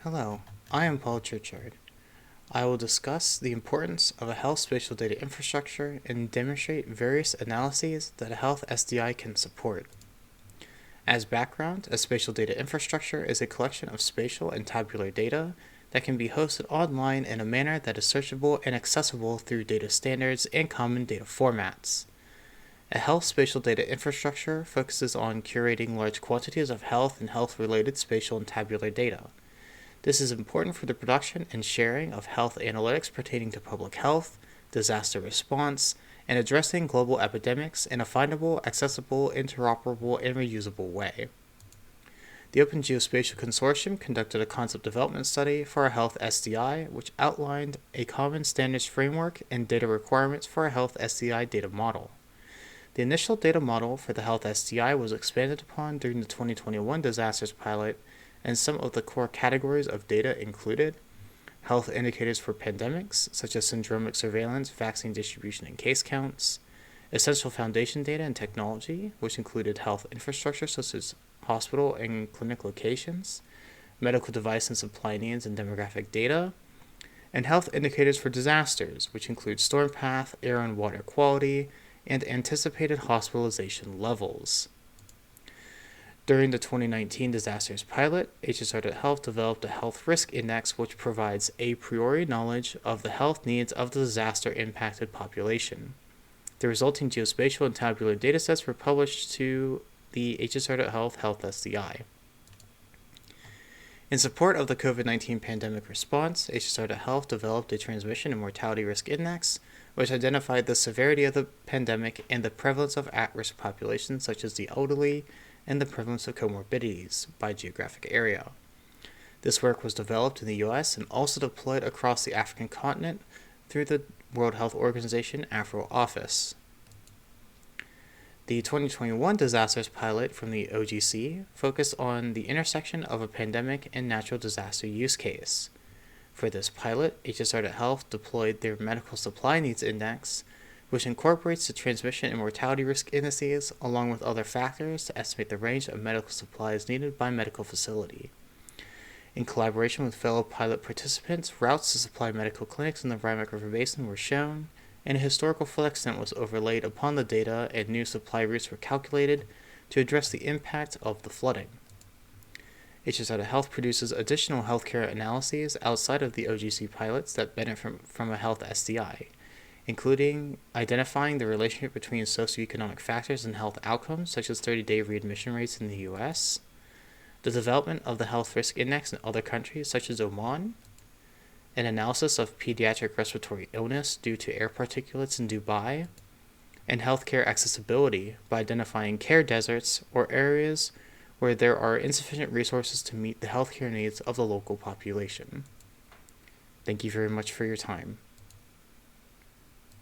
Hello, I am Paul Churchard. I will discuss the importance of a health spatial data infrastructure and demonstrate various analyses that a Health SDI can support. As background, a spatial data infrastructure is a collection of spatial and tabular data that can be hosted online in a manner that is searchable and accessible through data standards and common data formats. A health spatial data infrastructure focuses on curating large quantities of health and health-related spatial and tabular data. This is important for the production and sharing of health analytics pertaining to public health, disaster response, and addressing global epidemics in a findable, accessible, interoperable, and reusable way. The Open Geospatial Consortium conducted a concept development study for a Health SDI, which outlined a common standards framework and data requirements for a Health SDI data model. The initial data model for the Health SDI was expanded upon during the 2021 disasters pilot, and some of the core categories of data included health indicators for pandemics, such as syndromic surveillance, vaccine distribution, and case counts, essential foundation data and technology, which included health infrastructure such as hospital and clinic locations, medical device and supply needs and demographic data, and health indicators for disasters, which include storm path, air and water quality, and anticipated hospitalization levels. During the 2019 disasters pilot, HSR.health developed a health risk index which provides a priori knowledge of the health needs of the disaster-impacted population. The resulting geospatial and tabular datasets were published to the HSR.health Health SDI. In support of the COVID-19 pandemic response, HSR.health developed a transmission and mortality risk index, which identified the severity of the pandemic and the prevalence of at-risk populations such as the elderly and the prevalence of comorbidities by geographic area. This work was developed in the US and also deployed across the African continent through the World Health Organization AFRO office. The 2021 disasters pilot from the OGC focused on the intersection of a pandemic and natural disaster use case. For this pilot, HSR.health deployed their Medical Supply Needs Index, which incorporates the transmission and mortality risk indices along with other factors to estimate the range of medical supplies needed by medical facility. In collaboration with fellow pilot participants, routes to supply medical clinics in the Rhinebeck River Basin were shown, and a historical flood extent was overlaid upon the data and new supply routes were calculated to address the impact of the flooding. HSR.health produces additional healthcare analyses outside of the OGC pilots that benefit from a Health SDI, including identifying the relationship between socioeconomic factors and health outcomes, such as 30-day readmission rates in the U.S., the development of the Health Risk Index in other countries, such as Oman, an analysis of pediatric respiratory illness due to air particulates in Dubai, and healthcare accessibility by identifying care deserts or areas where there are insufficient resources to meet the healthcare needs of the local population. Thank you very much for your time.